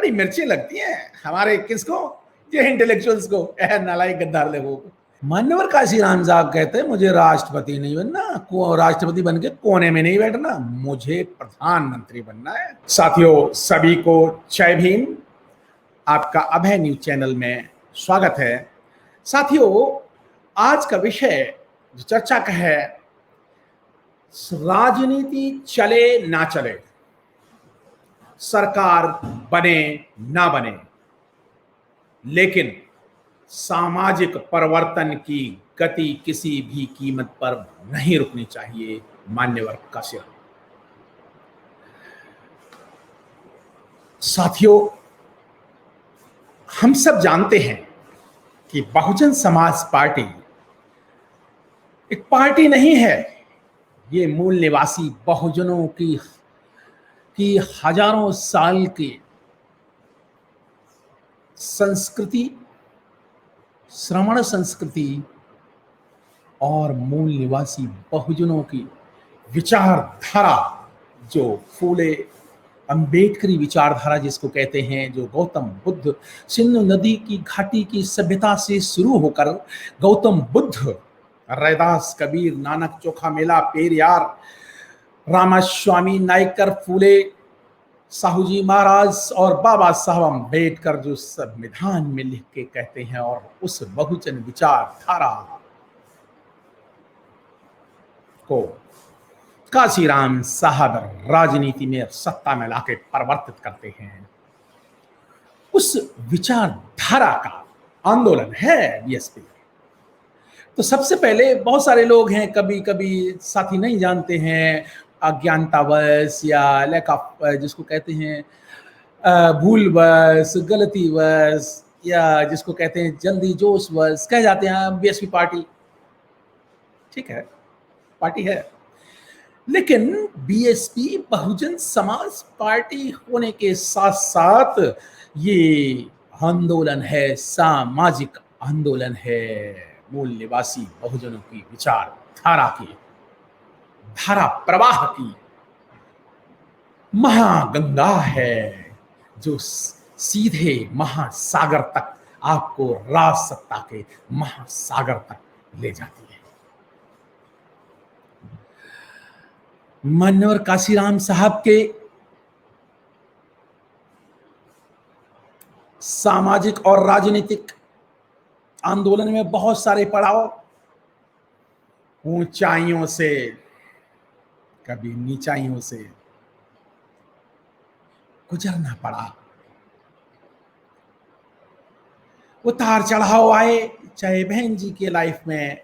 बड़ी मिर्ची लगती हैं हमारे किसको, ये इंटेलेक्चुअल्स को, नालायक गद्दार लोगों को। मान्यवर काशीराम साहब कहते हैं मुझे राष्ट्रपति नहीं बनना, राष्ट्रपति बन के कोने में नहीं बैठना, मुझे प्रधानमंत्री बनना है। साथियों सभी को जय भीम, आपका अभय न्यूज चैनल में स्वागत है। साथियों आज का विषय जो चर्चा का है, राजनीति चले ना चले, सरकार बने ना बने, लेकिन सामाजिक परिवर्तन की गति किसी भी कीमत पर नहीं रुकनी चाहिए। मान्यवर काशीराम। साथियों हम सब जानते हैं कि बहुजन समाज पार्टी एक पार्टी नहीं है, ये मूल निवासी बहुजनों की हजारों साल की संस्कृति, श्रमण संस्कृति और मूल निवासी बहुजनों की विचारधारा, जो फूले अंबेडकरी विचारधारा जिसको कहते हैं, जो गौतम बुद्ध सिंधु नदी की घाटी की सभ्यता से शुरू होकर गौतम बुद्ध, रैदास, कबीर, नानक, चोखा मेला, पेरियार, रामास्वामी नायकर, फूले, साहू जी महाराज और बाबा साहब अम्बेडकर जो संविधान में लिख के कहते हैं, और उस बहुजन विचारधारा को काशीराम साहब राजनीति में, सत्ता में लाके परिवर्तित करते हैं। उस विचारधारा का आंदोलन है बीएसपी। तो सबसे पहले बहुत सारे लोग हैं, कभी कभी साथी नहीं जानते हैं, अज्ञानतावश या लैक ऑफ, जिसको कहते हैं भूलवश, गलतीवश, या जिसको कहते हैं जल्दी जोशवश, कह जाते हैं बीएसपी पार्टी। ठीक है, पार्टी है, लेकिन बीएसपी बहुजन समाज पार्टी होने के साथ साथ ये आंदोलन है, सामाजिक आंदोलन है, मूल निवासी बहुजनों की विचारधारा की, धारा प्रवाह की महागंगा है, जो सीधे महासागर तक, आपको राजसत्ता के महासागर तक ले जाती है। मान्यवर काशीराम साहब के सामाजिक और राजनीतिक आंदोलन में बहुत सारे पड़ाव, ऊंचाइयों से कभी नीचाइयों से गुजरना पड़ा, उतार चढ़ाव आए, चाहे बहन जी के लाइफ में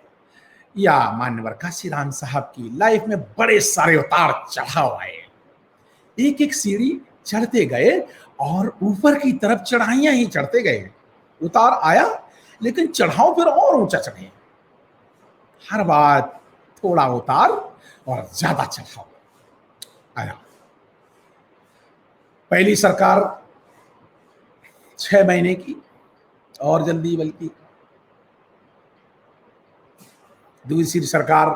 या मान्यवर काशीराम साहब की लाइफ में बड़े सारे उतार चढ़ाव आए। एक एक सीढ़ी चढ़ते गए और ऊपर की तरफ चढ़ाइयां ही चढ़ते गए। उतार आया लेकिन चढ़ाव फिर और ऊंचा चढ़े। हर बार थोड़ा उतार और ज्यादा चढ़ाव आया। पहली सरकार 6 महीने की और जल्दी, बल्कि दूसरी सरकार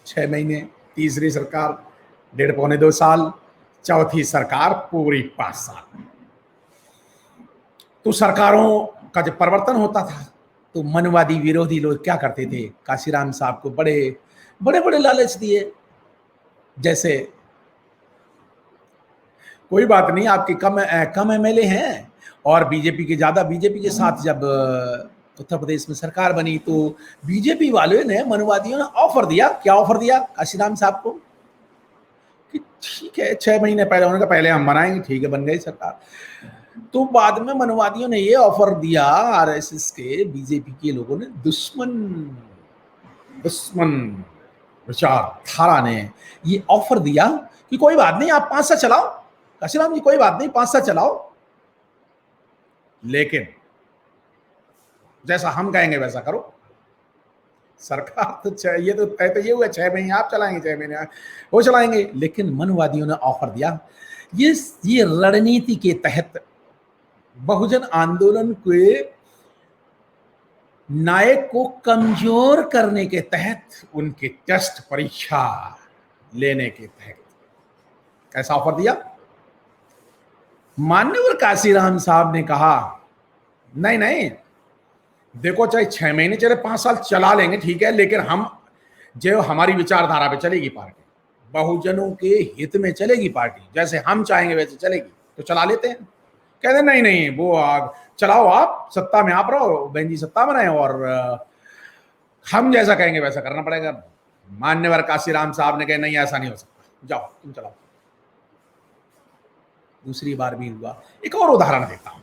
6 महीने, तीसरी सरकार 1.5 पौने 2 साल, चौथी सरकार पूरी 5 साल। तो सरकारों का जब परिवर्तन होता था तो मनवादी विरोधी लोग क्या करते थे, काशीराम साहब को बड़े बड़े लालच दिए, जैसे कोई बात नहीं, आपके कम एमएलए हैं और बीजेपी के ज्यादा। बीजेपी के साथ जब उत्तर प्रदेश में सरकार बनी तो बीजेपी वालों ने, मनवादियों ने ऑफर दिया। क्या ऑफर दिया काशीराम साहब को कि ठीक है 6 महीने पहले, उन्होंने कहा पहले हम बनाएंगे, ठीक है, बन गई सरकार। तो बाद में मनवादियों ने ये ऑफर दिया, आरएसएस के, बीजेपी के लोगों ने, दुश्मन विचारधारा ने ये ऑफर दिया कि कोई बात नहीं, आप 5 साल चलाओ काशीराम जी, कोई बात नहीं 5 साल चलाओ, लेकिन जैसा हम कहेंगे वैसा करो। सरकार तो ये तो तय तो ये हुआ 6 महीने आप चलाएंगे, 6 महीने वो चलाएंगे, लेकिन मनवादियों ने ऑफर दिया। ये रणनीति के तहत बहुजन आंदोलन के नायक को कमजोर करने के तहत, उनके टेस्ट परीक्षा लेने के तहत कैसा ऑफर दिया, मान्यवर काशीराम साहब ने कहा, नहीं नहीं, देखो चाहे 6 महीने चले 5 साल चला लेंगे, ठीक है, लेकिन हम जो हमारी विचारधारा पे चलेगी पार्टी, बहुजनों के हित में चलेगी पार्टी, जैसे हम चाहेंगे वैसे चलेगी, तो चला लेते हैं। कहते नहीं नहीं, वो चलाओ, आप सत्ता में आप रहो, बहन जी सत्ता बनाए, और हम जैसा कहेंगे वैसा करना पड़ेगा। मान्यवर काशीराम साहब ने कहा नहीं, ऐसा नहीं हो सकता, जाओ तुम चलाओ। दूसरी बार भी हुआ। एक और उदाहरण देता हूं।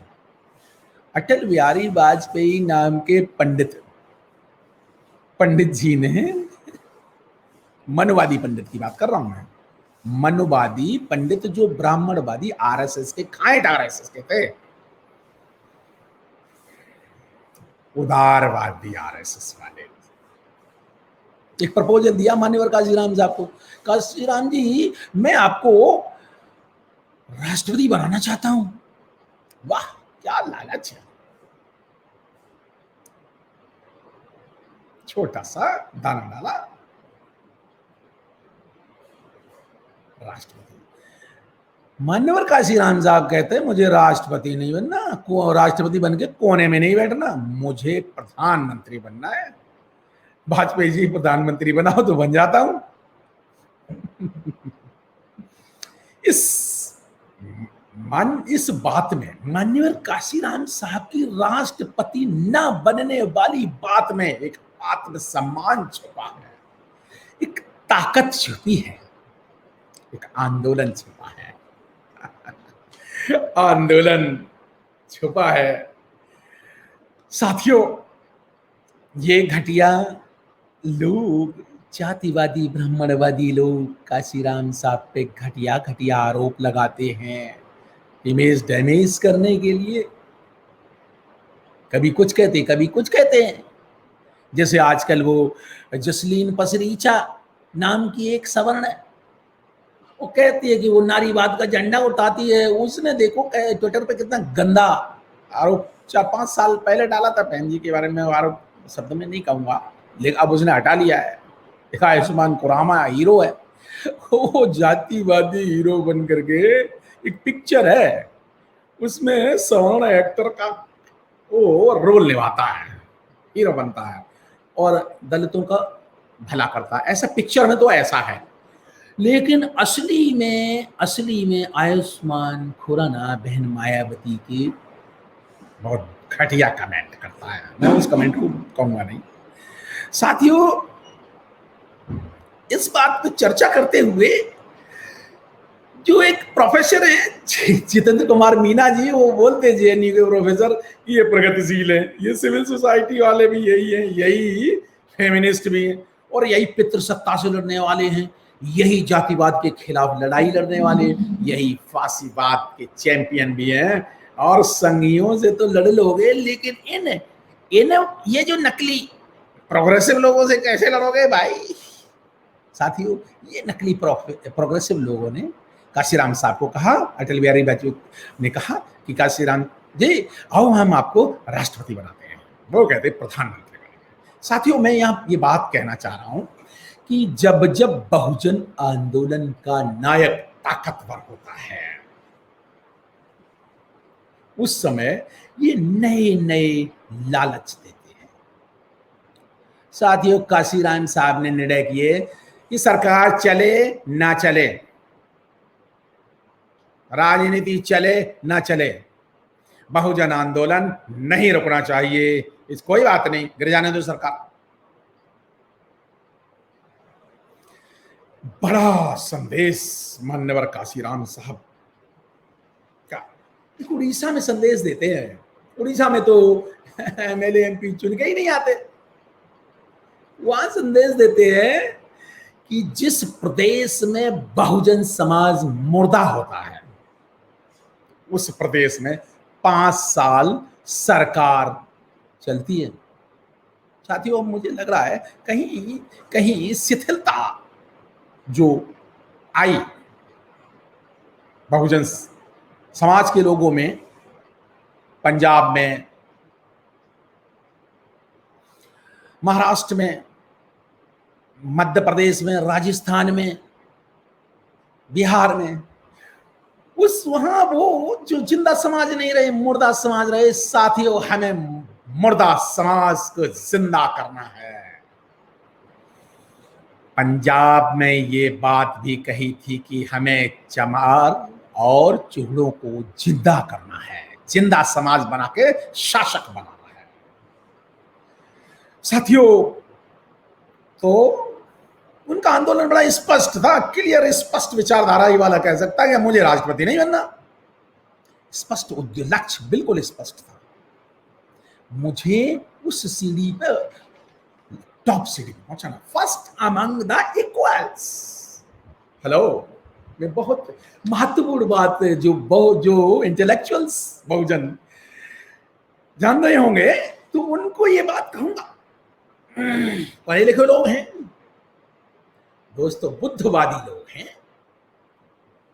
अटल बिहारी वाजपेयी नाम के पंडित जी ने, मनुवादी पंडित की बात कर रहा हूं मैं, मनुवादी पंडित जो ब्राह्मणवादी आरएसएस के, खाएट आरएसएस के थे, उदारवादी आरएसएस वाले, एक प्रपोजल दिया मान्यवर काशीराम साहब को, काशीराम जी मैं आपको राष्ट्रपति बनाना चाहता हूं। वाह क्या लालच है, छोटा सा दाना डाला, राष्ट्रपति। मान्यवर काशीराम साहब कहते हैं मुझे राष्ट्रपति नहीं बनना, राष्ट्रपति बन के कोने में नहीं बैठना, मुझे प्रधानमंत्री बनना है। वाजपेयी जी प्रधानमंत्री बनाओ तो बन जाता हूं। इस बात में, मान्यवर काशीराम साहब की राष्ट्रपति न बनने वाली बात में एक आत्मसम्मान छुपा है, एक ताकत छुपी है, एक आंदोलन छुपा है। आंदोलन छुपा है साथियों। ये घटिया लोग, जातिवादी ब्राह्मणवादी लोग काशीराम साहब पे घटिया घटिया आरोप लगाते हैं इमेज डैमेज करने के लिए। कभी कुछ कहते कभी कुछ कहते हैं। जैसे आजकल वो जसलीन पसरीचा नाम की एक सवर्ण है, वो कहती है कि वो नारीवाद का झंडा उठाती है। उसने देखो ट्विटर पे कितना गंदा आरोप 4-5 साल पहले डाला था बहन जी के बारे में, आरोप शब्द में नहीं कहूंगा, लेकिन अब उसने हटा लिया है। देखा आयुष्मान खुराना हीरो है, वो जातिवादी हीरो बन करके एक पिक्चर है, उसमें सवर्ण एक्टर का वो रोल निभाता है, हीरो बनता है और दलितों का भला करता है। ऐसा पिक्चर में तो ऐसा है, लेकिन असली में आयुष्मान खुराना बहन मायावती की बहुत घटिया कमेंट करता है। मैं उस कमेंट को कहूंगा नहीं। साथियों, इस बात पर चर्चा करते हुए जो एक प्रोफेसर है जितेंद्र कुमार मीना जी, वो बोलते जेएनयू के प्रोफेसर, ये प्रगतिशील है, ये सिविल सोसाइटी वाले भी यही है, यही फेमिनिस्ट भी हैं, और यही पितृसत्ता से लड़ने वाले हैं, यही जातिवाद के खिलाफ लड़ाई लड़ने वाले, यही फांसीवाद के चैंपियन भी हैं, और संघियों से तो लड़ लोगे, लेकिन इन ये जो नकली प्रोग्रेसिव लोगों से कैसे लड़ोगे भाई। साथियों, ये नकली प्रोग्रेसिव लोगों ने काशीराम साहब को कहा, अटल बिहारी वाजपेयी ने कहा कि काशीराम जी आओ हम आपको राष्ट्रपति बनाते हैं। वो कहते प्रधानमंत्री बनेंगे। साथियों, मैं यहाँ ये बात कहना चाह रहा हूं कि जब जब बहुजन आंदोलन का नायक ताकतवर होता है, उस समय ये नए नए लालच देते हैं। साथियों, काशीराम साहब ने निर्णय किए कि सरकार चले ना चले, राजनीति चले ना चले, बहुजन आंदोलन नहीं रुकना चाहिए। इस कोई बात नहीं, गिर जाने दो सरकार। बड़ा संदेश मान्यवर काशीराम साहब का उड़ीसा में संदेश देते हैं। उड़ीसा में तो एमएलए एमपी चुन के ही नहीं आते। वहां संदेश देते हैं कि जिस प्रदेश में बहुजन समाज मुर्दा होता है, उस प्रदेश में 5 साल सरकार चलती है। साथियों, मुझे लग रहा है कहीं कहीं शिथिलता जो आई बहुजन समाज के लोगों में, पंजाब में, महाराष्ट्र में, मध्य प्रदेश में, राजस्थान में, बिहार में, उस वहां वो जो जिंदा समाज नहीं रहे, मुर्दा समाज रहे। साथियों, हमें मुर्दा समाज को जिंदा करना है। पंजाब में ये बात भी कही थी कि हमें चमार और चूड़ों को जिंदा करना है, जिंदा समाज बना के शासक बनाना है। साथियों, तो उनका आंदोलन बड़ा स्पष्ट था, क्लियर, स्पष्ट विचारधारा ही वाला कह सकता है कि मुझे राष्ट्रपति नहीं बनना। स्पष्ट लक्ष्य बिल्कुल स्पष्ट था। मुझे उस सीढ़ी पे, टॉप सीढ़ी पे पहुंचाना, first among the equals. Hello, ये बहुत महत्वपूर्ण बात है जो इंटेलेक्चुअल्स बहुजन जान रहे होंगे, तो उनको ये बात कहूंगा। पढ़े लिखे लोग हैं दोस्तों, बुद्धवादी लोग हैं।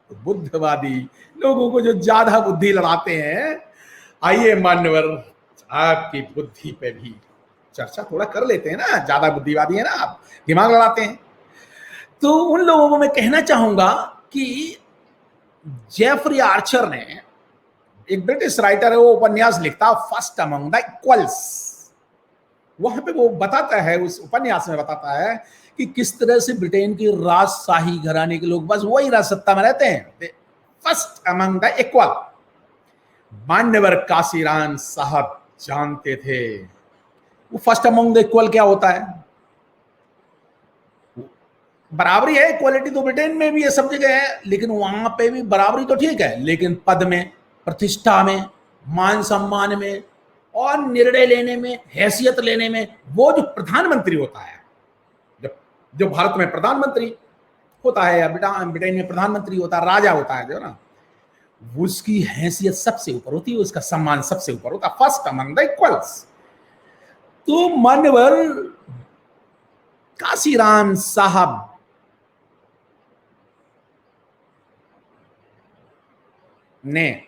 तो बुद्धवादी लोगों को जो ज्यादा बुद्धि लड़ाते हैं, आइए मान्यवर, आपकी बुद्धि पे भी चर्चा थोड़ा कर लेते हैं ना। ज्यादा बुद्धिवादी है ना आप, दिमाग लड़ाते हैं। तो उन लोगों को मैं कहना चाहूंगा कि जेफरी आर्चर ने, एक ब्रिटिश राइटर है, वो उपन्यास लिखता फर्स्ट अमंग द इक्वल्स। वहां पे वो बताता है, उस उपन्यास में बताता है कि किस तरह से ब्रिटेन की राजशाही घराने के लोग बस वही राज सत्ता में रहते हैं। First among the equal. मान्यवर काशीराम साहब जानते थे वो फर्स्ट अमंग द इक्वल क्या होता है। बराबरी है, इक्वालिटी तो ब्रिटेन में भी है, सब जगह है, लेकिन वहां पे भी बराबरी तो ठीक है, लेकिन पद में, प्रतिष्ठा में, मान सम्मान में और निर्णय लेने में, हैसियत लेने में, वो जो प्रधानमंत्री होता है, जो भारत में प्रधानमंत्री होता है या ब्रिटेन में प्रधानमंत्री होता है, राजा होता है जो ना, उसकी हैसियत सबसे ऊपर होती है, उसका सम्मान सबसे ऊपर होता है, फर्स्ट अमंग द इक्वल्स। तो मान्यवर काशीराम साहब ने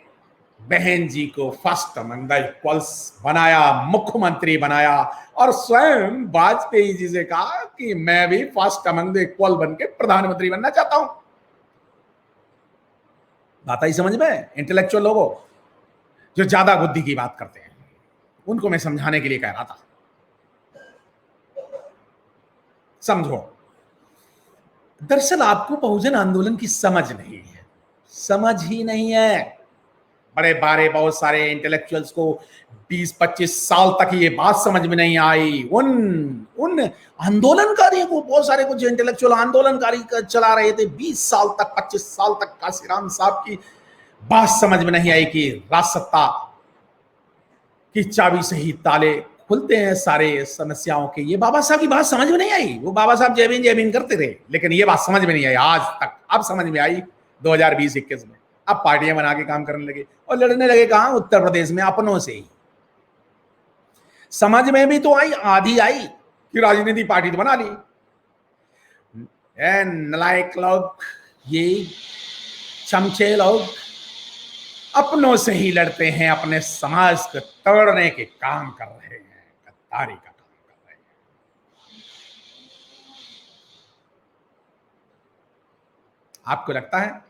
बहन जी को फर्स्ट अमंग द इक्वल्स बनाया, मुख्यमंत्री बनाया, और स्वयं वाजपेयी जी से कहा कि मैं भी फर्स्ट अमंग द इक्वल बन के प्रधानमंत्री बनना चाहता हूं। बात आई समझ में? इंटेलेक्चुअल लोगों जो ज्यादा बुद्धि की बात करते हैं, उनको मैं समझाने के लिए कह रहा था। समझो, दरअसल आपको बहुजन आंदोलन की समझ नहीं है, समझ ही नहीं है। बड़े बारे बहुत सारे इंटेलेक्चुअल्स को 20-25 साल तक ये बात समझ में नहीं आई। उन आंदोलनकारियों को, बहुत सारे कुछ इंटेलेक्चुअल आंदोलनकारी चला रहे थे 20 साल तक, 25 साल तक, काशीराम साहब की बात समझ में नहीं आई कि राजसत्ता की चाबी से ही ताले खुलते हैं सारे समस्याओं के। ये बाबा साहब की बात समझ में नहीं आई। वो बाबा साहब जय भीम करते थे, लेकिन ये बात समझ में नहीं आई आज तक। अब समझ में आई 2020-21 में। अब पार्टियां बना के काम करने लगे और लड़ने लगे कहां? उत्तर प्रदेश में अपनों से ही। समझ में भी तो आई, आधी आई कि राजनीति पार्टी तो बना ली। नलायक लोग, ये चमचे लोग अपनों से ही लड़ते हैं, अपने समाज को तोड़ने के काम कर रहे हैं, गद्दारी का काम कर रहे हैं। आपको लगता है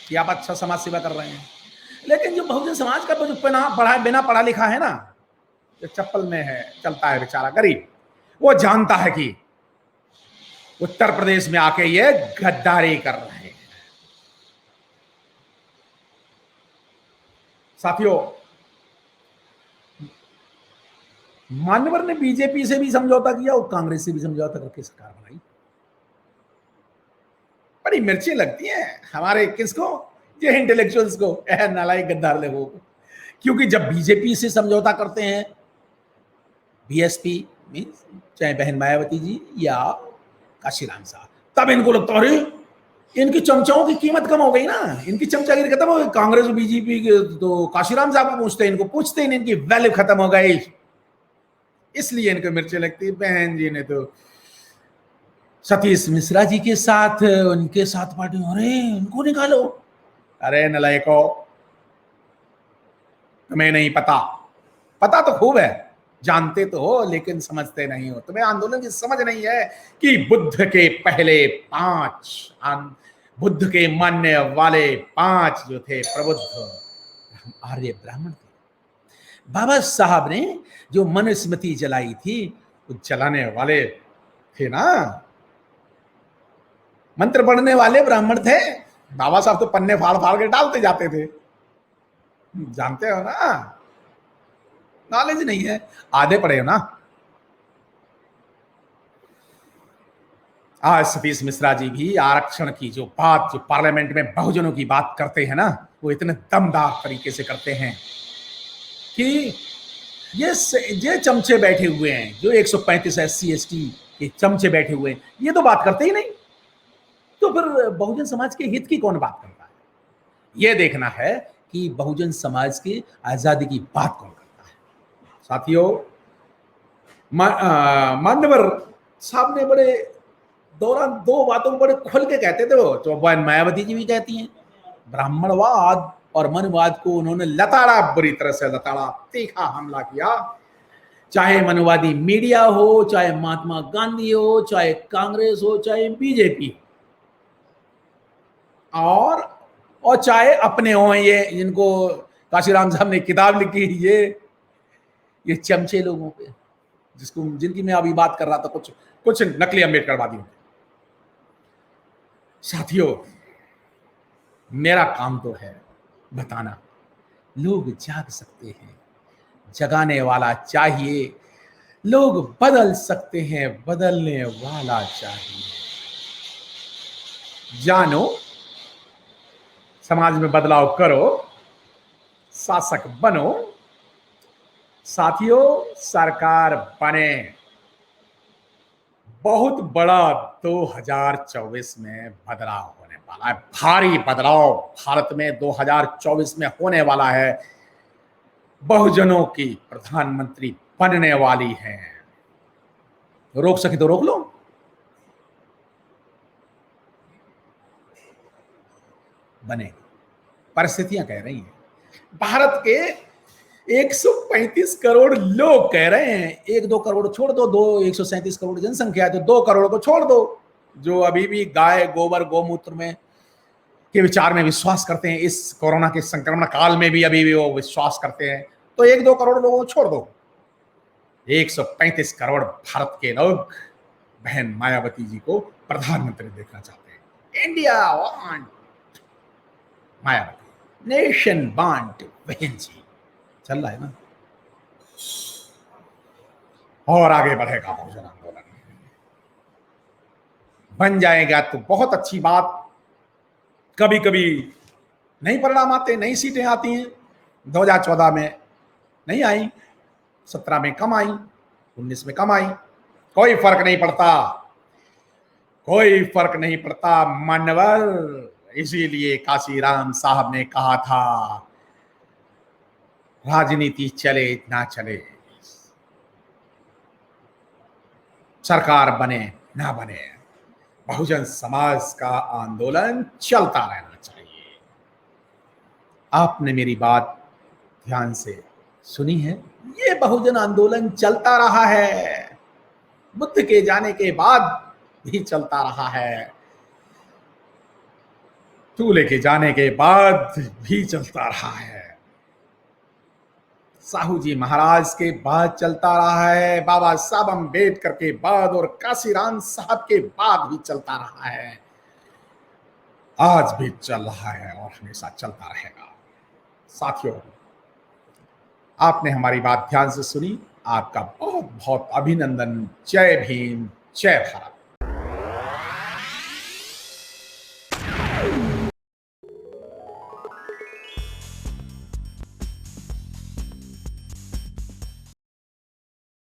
कि आप अच्छा समाज सेवा कर रहे हैं, लेकिन जो बहुजन समाज का जो बिना पढ़ा लिखा है ना, जो चप्पल में है, चलता है बेचारा गरीब, वो जानता है कि उत्तर प्रदेश में आके ये गद्दारी कर रहे हैं। साथियों, मान्यवर ने बीजेपी से भी समझौता किया और कांग्रेस से भी समझौता करके सरकार बनाई। बड़ी मिर्ची लगती हैं हमारे किसको? ये इंटेलेक्चुअल्स को, नालायक गद्दार लोगों को। क्योंकि जब बीजेपी से समझौता करते हैं, बीएसपी मींस चाहे बहन मायावती जी या काशीराम साहब, तब इनको लगता है अरे इनकी चमचाओं की कीमत कम हो गई ना, इनकी चमचागिरी खत्म हो गई। कांग्रेस और बीजेपी तो काशीराम साहब को पूछते हैं, इनको पूछते हैं, इनकी वैल्यू खत्म हो गई, इसलिए इनको मिर्ची लगती है। बहन जी ने तो सतीश मिश्रा जी के साथ, उनके साथ पार्टी, अरे इनको निकालो। अरे नलायको, तुम्हें नहीं पता, पता तो खूब है, जानते तो हो, लेकिन समझते नहीं हो। तुम्हें आंदोलन की समझ नहीं है कि बुद्ध के पहले 5 बुद्ध के मानने वाले 5 जो थे प्रबुद्ध आर्य ब्राह्मण थे। बाबा साहब ने जो मनुस्मृति जलाई थी, वो जलाने वाले थे ना, मंत्र पढ़ने वाले ब्राह्मण थे। बाबा साहब तो पन्ने फाड़ फाड़ के डालते जाते थे, जानते हो ना, नॉलेज नहीं है, आधे पढ़े हो ना। आज सतीश मिश्रा जी भी आरक्षण की जो बात, जो पार्लियामेंट में बहुजनों की बात करते हैं ना, वो इतने दमदार तरीके से करते हैं कि ये चमचे बैठे हुए हैं, जो 135 SC ST के चमचे बैठे हुए हैं, ये तो बात करते ही नहीं। तो फिर बहुजन समाज के हित की कौन बात करता है? ये देखना है कि बहुजन समाज की आजादी की बात कौन करता है। साथियों, मान्यवर साहब ने बड़े दौरान 2 बातों को बड़े खुल के कहते थे, वो जो मायावती जी भी कहती हैं। ब्राह्मणवाद और मनवाद को उन्होंने लताड़ा, बुरी तरह से लताड़ा, तीखा हमला किया। चाहे मनवादी मीडिया हो, चाहे महात्मा गांधी हो, चाहे कांग्रेस हो, चाहे बीजेपी, और चाहे अपने हो, ये जिनको काशीराम साहब ने किताब लिखी, ये चमचे लोगों पे, जिनकी मैं अभी बात कर रहा था, कुछ नकली अम्बेडकरवादी होंगे। साथियों, मेरा काम तो है बताना, लोग जाग सकते हैं, जगाने वाला चाहिए, लोग बदल सकते हैं, बदलने वाला चाहिए। जानो, समाज में बदलाव करो, शासक बनो। साथियों, सरकार बने। बहुत बड़ा 2024 में बदलाव होने वाला है, भारी बदलाव भारत में 2024 में होने वाला है। बहुजनों की प्रधानमंत्री बनने वाली है। रोक सके तो रोक लो। बने, परिस्थितियां कह रही हैं। भारत के 135 करोड़ लोग कह रहे हैं, 1-2 करोड़ छोड़ दो, 137 करोड़ जनसंख्या है, तो 2 करोड़ को छोड़ दो, जो अभी भी गाय गोबर गौमूत्र में के विचार में विश्वास करते हैं, इस कोरोना के संक्रमण काल में भी अभी भी वो विश्वास करते हैं, तो 1-2 करोड़ लोगों को छोड़ दो। 135 करोड़ भारत के लोग बहन मायावती जी को प्रधानमंत्री देखना चाहते हैं। India want Mayawati, nation want बहन जी। चल रहा है ना, और आगे बढ़ेगा बहुजन आंदोलन, बन जाएगा तो बहुत अच्छी बात। कभी कभी नहीं परिणाम आते, नई सीटें आती हैं। 2014 में नहीं आई, 17 में कम आई, 19 में कम आई, कोई फर्क नहीं पड़ता, कोई फर्क नहीं पड़ता मान्यवर। इसीलिए काशीराम साहब ने कहा था, राजनीति चले ना चले, सरकार बने ना बने, बहुजन समाज का आंदोलन चलता रहना चाहिए। आपने मेरी बात ध्यान से सुनी है, ये बहुजन आंदोलन चलता रहा है, बुद्ध के जाने के बाद भी चलता रहा है, चूल्हे के जाने के बाद भी चलता रहा है, साहू जी महाराज के बाद चलता रहा है, बाबा साहब अम्बेडकर के बाद और काशीराम साहब के बाद भी चलता रहा है, आज भी चल रहा है और हमेशा चलता रहेगा। साथियों, आपने हमारी बात ध्यान से सुनी, आपका बहुत बहुत अभिनंदन। जय भीम, जय भारत।